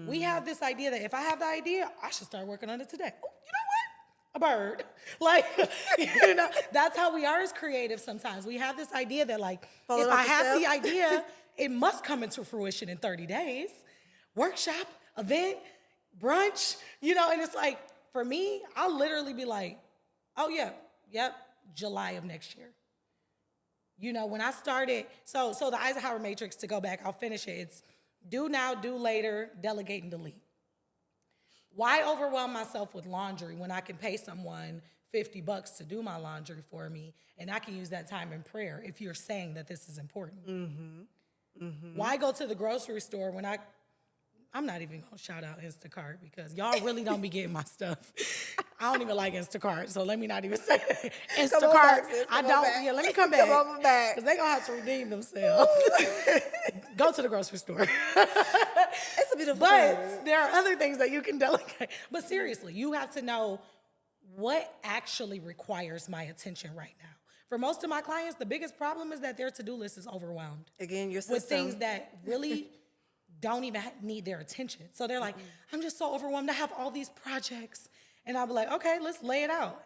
We have this idea that if I have the idea, I should start working on it today. Oh, you know what? A bird. Like, that's how we are as creatives sometimes. We have this idea that like, if I have the idea, it must come into fruition in 30 days. Workshop, event, brunch, and it's like, for me, I'll literally be like, oh yeah, yep, July of next year. When I started, so the Eisenhower matrix, to go back, I'll finish it. It's do now, do later, delegate and delete. Why overwhelm myself with laundry when I can pay someone $50 to do my laundry for me, and I can use that time in prayer if you're saying that this is important? Why go to the grocery store when I'm not even gonna shout out Instacart because y'all really don't be getting my stuff. I don't even like Instacart, so let me not even say that. Instacart, I don't. Yeah, let me come back.
Come on back.
Because they're gonna have to redeem themselves. Go to the grocery store.
It's a beautiful
But
thing.
there are other things that you can delegate. But seriously, you have to know what actually requires my attention right now. For most of my clients, the biggest problem is that their to-do list is overwhelmed.
Again, your system.
With things that really don't even need their attention. So they're like, I'm just so overwhelmed. I have all these projects And I'll be like, okay, let's lay it out.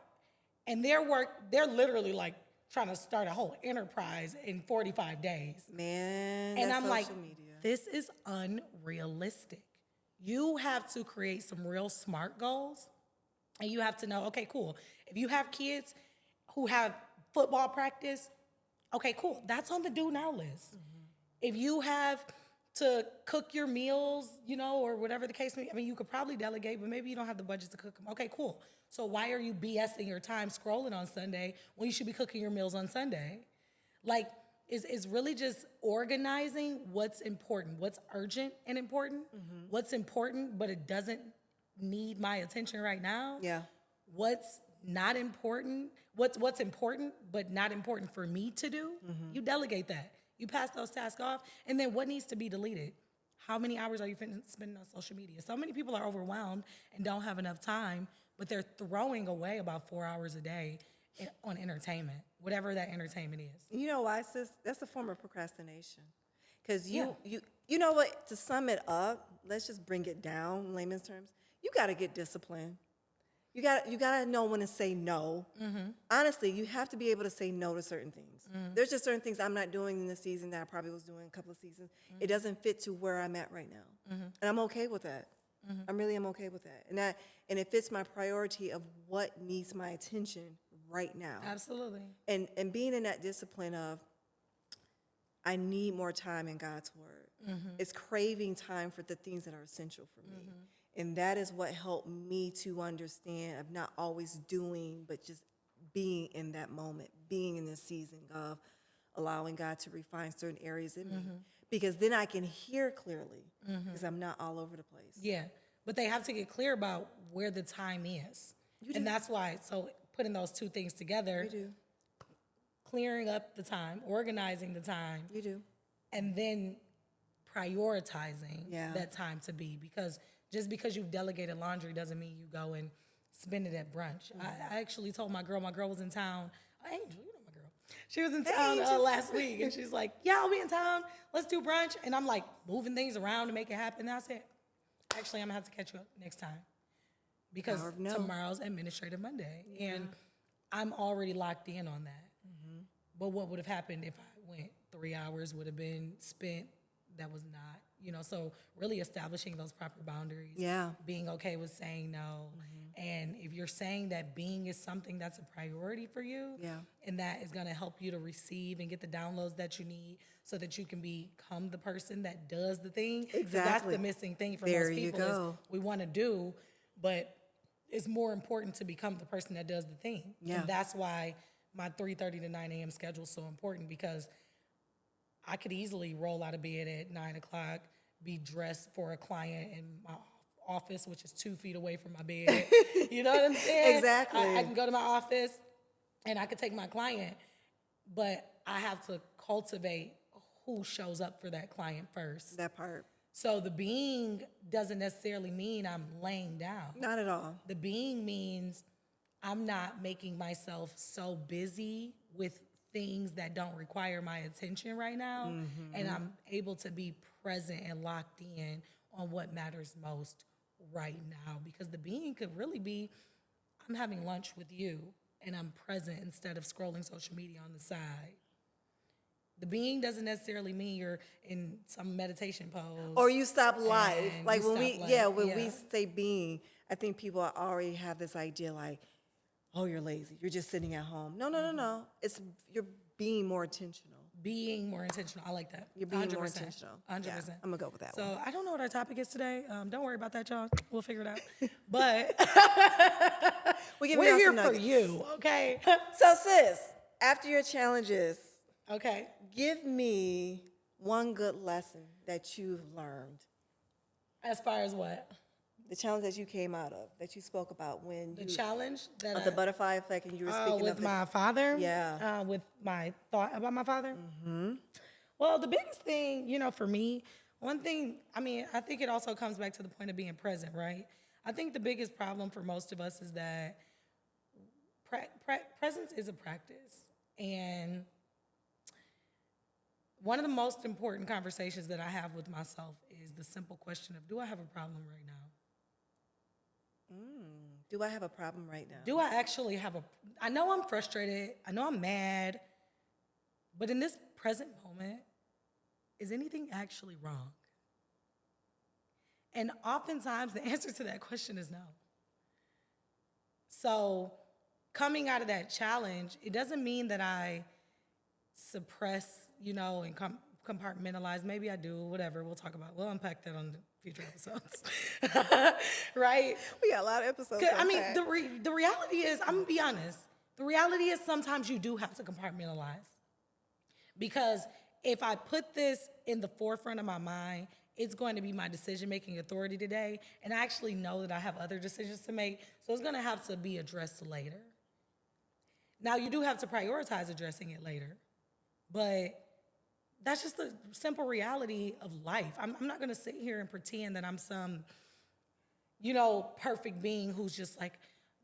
And they're literally like trying to start a whole enterprise in 45 days.
Man,
And
that's
I'm like,
social media.
this is unrealistic. You have to create some real SMART goals. And you have to know, okay, cool. If you have kids who have football practice, okay, cool. That's on the do now list. If you have to cook your meals, or whatever the case may be, I mean, you could probably delegate, but maybe you don't have the budget to cook them. Okay, cool. So why are you BSing your time scrolling on Sunday when you should be cooking your meals on Sunday? Like, it's really just organizing what's important, what's urgent and important, what's important, but it doesn't need my attention right now.
Yeah.
What's not important, what's important, but not important for me to do, you delegate that. You pass those tasks off, and then what needs to be deleted? How many hours are you spending on social media? So many people are overwhelmed and don't have enough time, but they're throwing away about 4 hours a day on entertainment, whatever that entertainment is.
You know why, sis? That's a form of procrastination. Because you know what? To sum it up, let's just bring it down in layman's terms. You got to get disciplined. You got to know when to say no. Honestly, you have to be able to say no to certain things. There's just certain things I'm not doing in the season that I probably was doing a couple of seasons. It doesn't fit to where I'm at right now, and I'm okay with that. I really am okay with that, and it fits my priority of what needs my attention right now.
Absolutely.
And being in that discipline of, I need more time in God's word. It's craving time for the things that are essential for me. And that is what helped me to understand of not always doing, but just being in that moment, being in this season of allowing God to refine certain areas in me. Because then I can hear clearly, because I'm not all over the place.
Yeah, but they have to get clear about where the time is. And that's why, so putting those two things together,
You do.
clearing up the time, organizing the time,
You do.
and then prioritizing
Yeah.
that time to be. Because just because you've delegated laundry doesn't mean you go and spend it at brunch. I actually told my girl was in town. Angel, you know my girl. She was in town last week, and she's like, yeah, I'll be in town. Let's do brunch. And I'm like moving things around to make it happen. And I said, actually, I'm going to have to catch you up next time. Because
Power of no.
tomorrow's Administrative Monday. And I'm already locked in on that. But what would have happened if I went 3 hours would have been spent that was not, so really establishing those proper boundaries.
Yeah.
Being okay with saying no. And if you're saying that being is something that's a priority for you, and that is going to help you to receive and get the downloads that you need so that you can become the person that does the thing. 'Cause that's the missing thing for most people is we want to do, but it's more important to become the person that does the thing.
Yeah.
And that's why my 3:30 to 9 a.m. schedule is so important, because I could easily roll out of bed at 9 o'clock, be dressed for a client in my office, which is 2 feet away from my bed. You know what I'm saying?
Exactly.
I can go to my office and I could take my client, but I have to cultivate who shows up for that client first.
That part.
So the being doesn't necessarily mean I'm laying down.
Not at all.
The being means I'm not making myself so busy with things that don't require my attention right now, and I'm able to be present and locked in on what matters most right now. Because the being could really be, I'm having lunch with you, and I'm present instead of scrolling social media on the side. The being doesn't necessarily mean you're in some meditation pose.
Or you stop life.
And
Like
you
when
stop
we,
life,
when we say being, I think people already have this idea like, oh, you're lazy. You're just sitting at home. No. You're being more intentional.
Being more intentional. I like that.
You're being
100%.
more intentional.
100%.
Yeah, I'm going to go with that one.
So I don't know what our topic is today. Don't worry about that, y'all. We'll figure it out. But we're here for you, okay?
So, sis, after your challenges,
Okay.
give me one good lesson that you've learned.
As far as what?
The challenge that you came out of, that you spoke about when
The
you
challenge that
of the butterfly effect, and you were speaking
with
of
my father?
Yeah.
With my thought about my father? Well, the biggest thing, for me, one thing, I think it also comes back to the point of being present, right? I think the biggest problem for most of us is that presence is a practice. And one of the most important conversations that I have with myself is the simple question of, do I have a problem right now?
Do I have a problem right now?
Do I actually have I know I'm frustrated. I know I'm mad. But in this present moment, is anything actually wrong? And oftentimes the answer to that question is no. So coming out of that challenge, it doesn't mean that I suppress, and compartmentalize. Maybe I do, whatever. We'll unpack that on the future episodes. Right?
We got a lot of episodes.
I mean, the reality is, I'm going to be honest. The reality is sometimes you do have to compartmentalize. Because if I put this in the forefront of my mind, it's going to be my decision-making authority today. And I actually know that I have other decisions to make. So it's going to have to be addressed later. Now, you do have to prioritize addressing it later. But that's just the simple reality of life. I'm not going to sit here and pretend that I'm some, perfect being who's just like,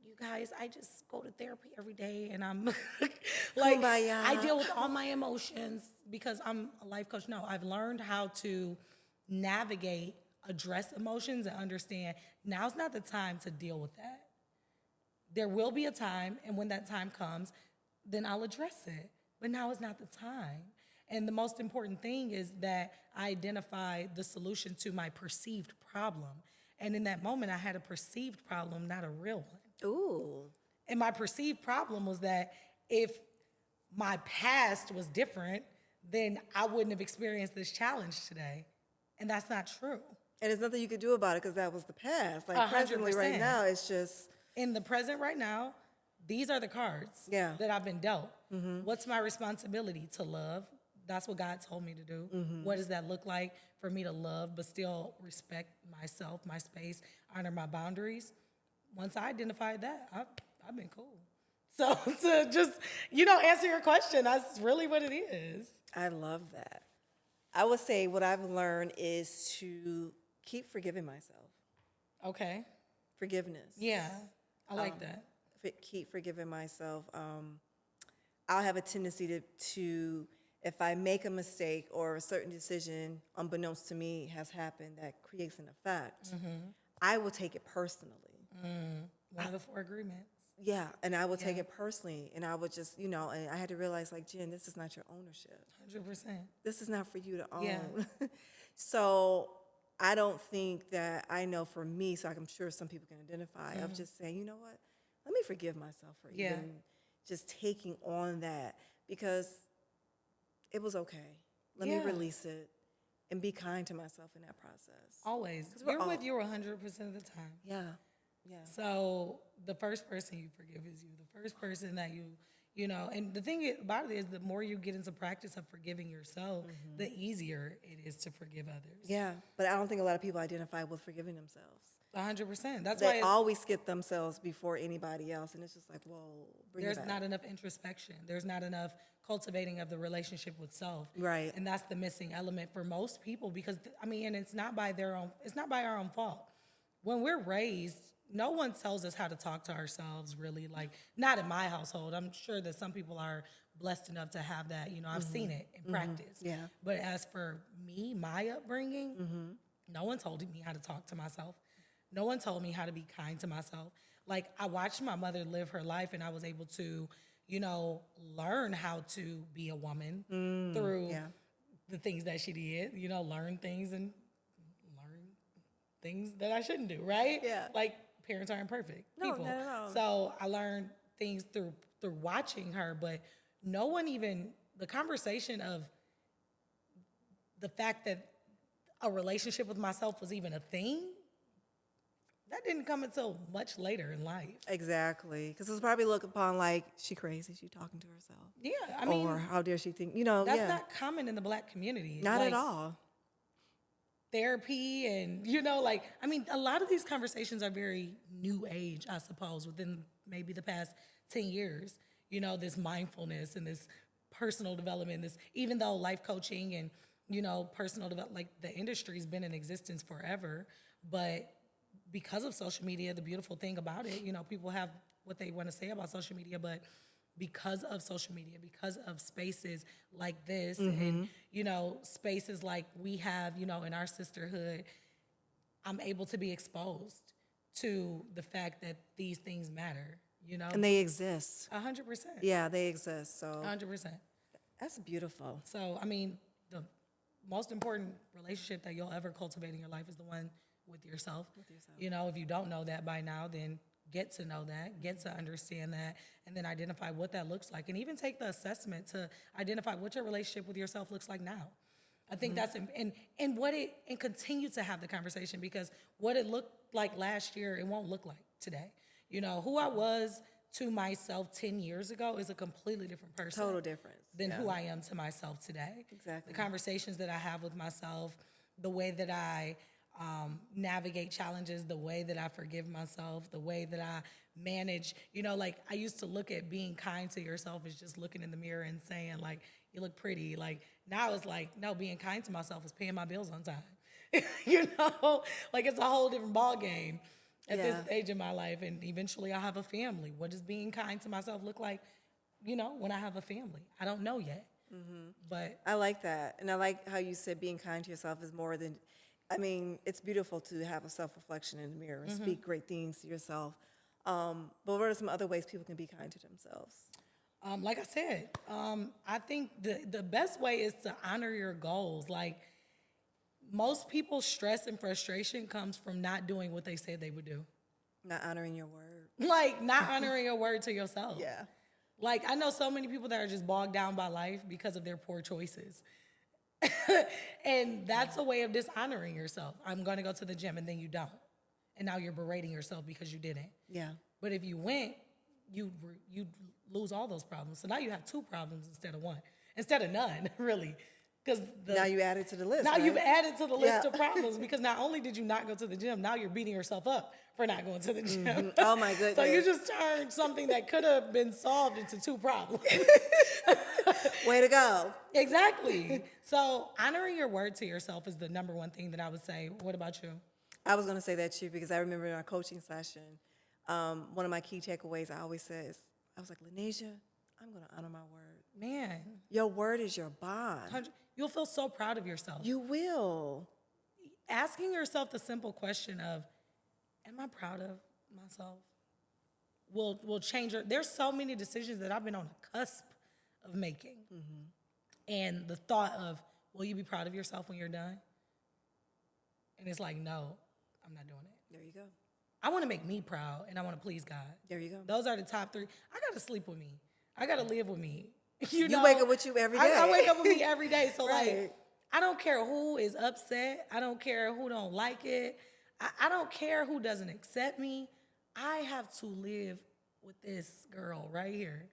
you guys, I just go to therapy every day and I'm like,
Kumbaya.
I deal with all my emotions because I'm a life coach. No, I've learned how to navigate, address emotions, and understand now's not the time to deal with that. There will be a time, and when that time comes, then I'll address it. But now is not the time. And the most important thing is that I identify the solution to my perceived problem. And in that moment, I had a perceived problem, not a real one.
Ooh.
And my perceived problem was that if my past was different, then I wouldn't have experienced this challenge today. And that's not true.
And there's nothing you could do about it because that was the past. Like
100%.
presently right now, it's just...
In the present right now, these are the cards that I've been dealt. Mm-hmm. What's my responsibility? To love. That's what God told me to do. Mm-hmm. What does that look like for me to love but still respect myself, my space, honor my boundaries? Once I identified that, I've been cool. So to just, answer your question, that's really what it is.
I love that. I would say what I've learned is to keep forgiving myself.
Okay.
Forgiveness.
Yeah, I like that.
Keep forgiving myself. I'll have a tendency to, if I make a mistake or a certain decision unbeknownst to me has happened that creates an effect, I will take it personally.
One of the 4 agreements.
Yeah, and I would take it personally, and I would just, and I had to realize, like, Jen, this is not your ownership.
100%.
This is not for you to own.
Yeah.
So I don't think that I know for me, so I'm sure some people can identify, of just saying, you know what, let me forgive myself for even just taking on that, because it was okay. Let me release it and be kind to myself in that process.
Always. You're with you 100% of the time.
Yeah. Yeah.
So the first person you forgive is you. The first person that and the thing about it is the more you get into practice of forgiving yourself, the easier it is to forgive others.
Yeah, but I don't think a lot of people identify with forgiving themselves.
100%. That's
They
why
always skip themselves before anybody else, and it's just like, whoa,
there's not enough introspection. There's not enough cultivating of the relationship with self.
Right.
And that's the missing element for most people because, and it's not by our own fault. When we're raised, no one tells us how to talk to ourselves, really. Like, not in my household. I'm sure that some people are blessed enough to have that. I've seen it in practice.
Yeah.
But as for me, my upbringing, no one told me how to talk to myself. No one told me how to be kind to myself. Like, I watched my mother live her life, and I was able to, learn how to be a woman through the things that she did, learn things and learn things that I shouldn't do, right?
Yeah.
Like, parents aren't perfect people.
No, no.
So I learned things through watching her, but no one even, the conversation of the fact that a relationship with myself was even a thing, that didn't come until much later in life.
Exactly, because it's probably looked upon like, she crazy, she talking to herself.
Yeah,
or how dare she think,
That's not common in the Black community.
Not at all.
Therapy and, a lot of these conversations are very new age, I suppose, within maybe the past 10 years. This mindfulness and this personal development, even though life coaching and, personal development, the industry's been in existence forever, but because of social media, the beautiful thing about it, people have what they want to say about social media, but because of social media, because of spaces like this and, spaces like we have, in our sisterhood, I'm able to be exposed to the fact that these things matter,
And they exist.
100%.
Yeah, they exist. So
100%.
that's beautiful.
So, I mean, the most important relationship that you'll ever cultivate in your life is the one with yourself. If you don't know that by now, then get to know that, get to understand that, and then identify what that looks like. And even take the assessment to identify what your relationship with yourself looks like now. I think that's, and continue to have the conversation, because what it looked like last year, it won't look like today. Who I was to myself 10 years ago is a completely different person.
Total difference.
Than who I am to myself today.
Exactly.
The conversations that I have with myself, the way that I navigate challenges, the way that I forgive myself, the way that I manage, like I used to look at being kind to yourself as just looking in the mirror and saying like, you look pretty. Like now it's like, no, being kind to myself is paying my bills on time. Like it's a whole different ball game at this stage in my life. And eventually I'll have a family. What does being kind to myself look like, when I have a family? I don't know yet. But
I like that. And I like how you said being kind to yourself is more than, it's beautiful to have a self-reflection in the mirror and speak great things to yourself. But what are some other ways people can be kind to themselves?
like I said, I think the best way is to honor your goals. Like most people's stress and frustration comes from not doing what they said they would do.
Not honoring your word.
Like not honoring your word to yourself.
Yeah.
Like I know so many people that are just bogged down by life because of their poor choices. And that's a way of dishonoring yourself. I'm going to go to the gym, and then you don't. And now you're berating yourself because you didn't.
Yeah.
But if you went, you lose all those problems. So now you have two problems instead of one. Instead of none, really. Because
now you added to the list.
Now
right?
you've added to the list of problems, because not only did you not go to the gym, now you're beating yourself up for not going to the gym.
Oh my goodness.
So you just turned something that could have been solved into two problems.
Way to go.
Exactly. So honoring your word to yourself is the number one thing that I would say. What about you?
I was going to say that too, because I remember in our coaching session, one of my key takeaways I always say is, I was like, Lanasia, I'm going to honor my word.
Man.
Your word is your bond.
You'll feel so proud of yourself.
You will.
Asking yourself the simple question of, am I proud of myself? Will change there's so many decisions that I've been on the cusp of making. And the thought of, will you be proud of yourself when you're done? And it's like, no, I'm not doing it.
There you go.
I want to make me proud, and I want to please God.
There you go.
Those are the top three. I got to sleep with me. I got to live with me.
You wake up with you every day.
I wake up with me every day. So
Right.
like, I don't care who is upset. I don't care who don't like it. I don't care who doesn't accept me. I have to live with this girl right here.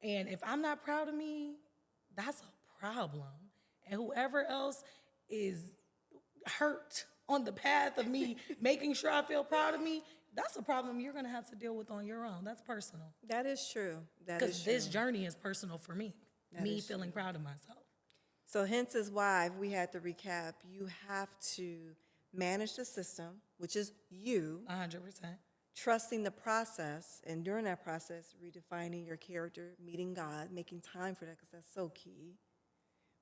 And if I'm not proud of me, that's a problem. And whoever else is hurt on the path of me making sure I feel proud of me, that's a problem you're going to have to deal with on your own. That's personal.
That is true. That is true.
Because this journey is personal for me.
That
Me
is
feeling proud of myself.
So hence is why, if we had to recap, you have to manage the system, which is you.
100%.
Trusting the process, and during that process, redefining your character, meeting God, making time for that, because that's so key.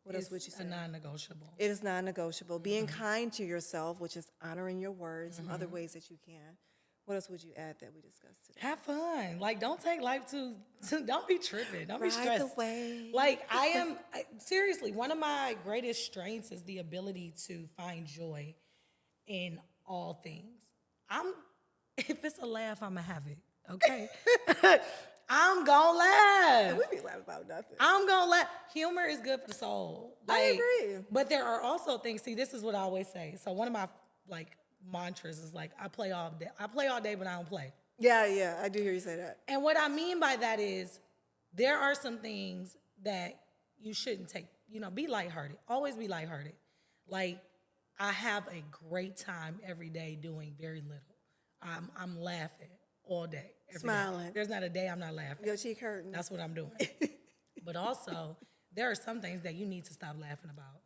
What else would you say?
It's a non-negotiable.
It is non-negotiable. Being kind to yourself, which is honoring your words, some other ways that you can. What else would you add that we discussed today?
Have fun. Like, don't take life don't be tripping. Don't be
Ride
stressed.
the wave.
Like, seriously, one of my greatest strengths is the ability to find joy in all things. If it's a laugh, I'm going to have it, okay? I'm going to laugh.
We be laughing about nothing.
I'm going to laugh. Humor is good for the soul.
I agree.
But there are also things, see, this is what I always say. So one of my, mantras is I play all day. I play all day, but I don't play.
Yeah, I do hear you say that.
And what I mean by that is there are some things that you shouldn't take, be lighthearted. Always be lighthearted. Like, I have a great time every day doing very little. I'm laughing all day.
Smiling.
Day. There's not a day I'm not laughing.
Your cheek hurting.
That's what I'm doing. But also, there are some things that you need to stop laughing about.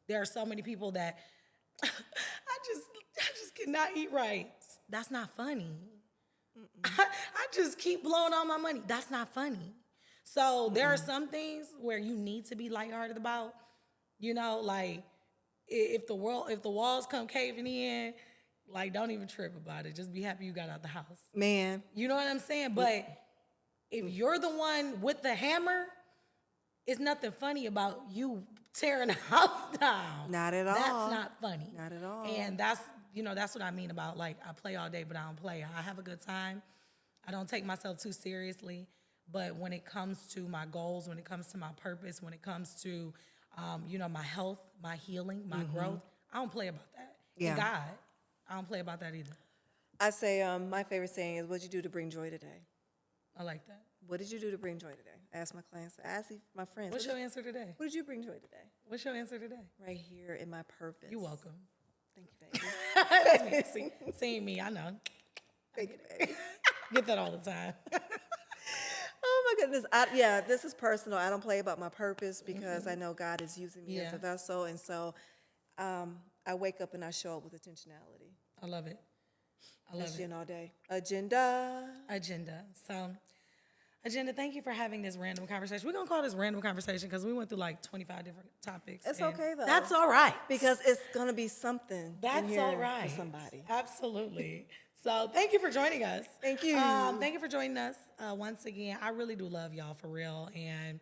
There are so many people that I just cannot eat right. That's not funny. I just keep blowing all my money. That's not funny. So there are some things where you need to be lighthearted about. Like if the walls come caving in, Like, don't even trip about it. Just be happy you got out the house.
Man.
You know what I'm saying? But if you're the one with the hammer, it's nothing funny about you tearing the house down.
Not at all.
That's not funny.
Not at all.
And that's, that's what I mean about, like, I play all day, but I don't play. I have a good time. I don't take myself too seriously. But when it comes to my goals, when it comes to my purpose, when it comes to, my health, my healing, my growth, I don't play about that.
Yeah.
And God, I don't play about that either.
I say my favorite saying is, what'd you do to bring joy today?
I like that.
What did you do to bring joy today? I ask my clients. I ask my friends.
What's your answer today?
What did you bring joy today?
What's your answer today?
Right here in my purpose.
You're welcome.
Thank you, baby.
That's me. Seeing me, I know.
Thank you, baby.
Get that all the time.
Oh my goodness. This is personal. I don't play about my purpose because I know God is using me as a vessel. And so I wake up and I show up with intentionality.
I love it. I love it.
All day. Agenda.
So, Agenda, thank you for having this random conversation. We're going to call this random conversation because we went through like 25 different topics.
It's okay, though.
That's all right.
Because it's going to be something
That's
in here
all right.
for somebody.
Absolutely. So thank you for joining us.
Thank you.
Thank you for joining us once again. I really do love y'all for real. And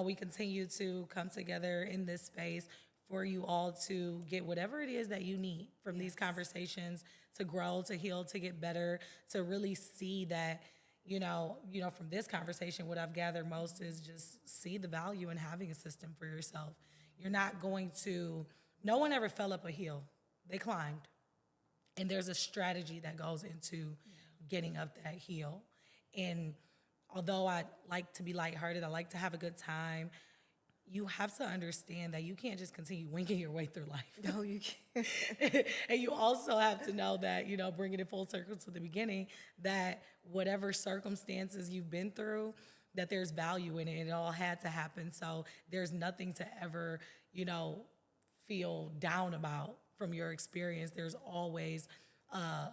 we continue to come together in this space for you all to get whatever it is that you need from these conversations, to grow, to heal, to get better, to really see that, from this conversation, what I've gathered most is just see the value in having a system for yourself. You're not going to, no one ever fell up a hill. They climbed. And there's a strategy that goes into getting up that hill. And although I like to be lighthearted, I like to have a good time, you have to understand that you can't just continue winging your way through life.
No, you can't.
And you also have to know that, bringing it full circle to the beginning, that whatever circumstances you've been through, that there's value in it. And it all had to happen. So there's nothing to ever, feel down about from your experience. There's always a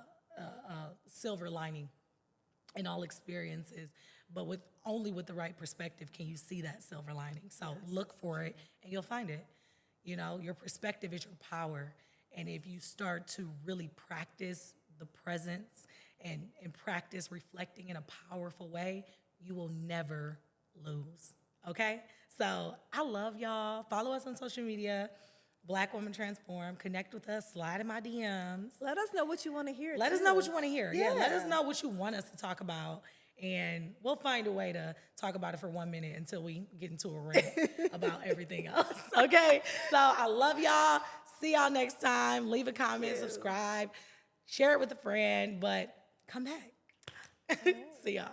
silver lining in all experiences. But only with the right perspective can you see that silver lining. So look for it and you'll find it. Your perspective is your power. And if you start to really practice the presence and practice reflecting in a powerful way, you will never lose. Okay? So I love y'all. Follow us on social media, Black Woman Transform. Connect with us. Slide in my DMs.
Let us know what you want to hear.
Let us know what you want to hear.
Yeah.
Let us know what you want us to talk about. And we'll find a way to talk about it for 1 minute until we get into a rant about everything else. Okay? So I love y'all. See y'all next time. Leave a comment, subscribe, share it with a friend, but come back. See y'all.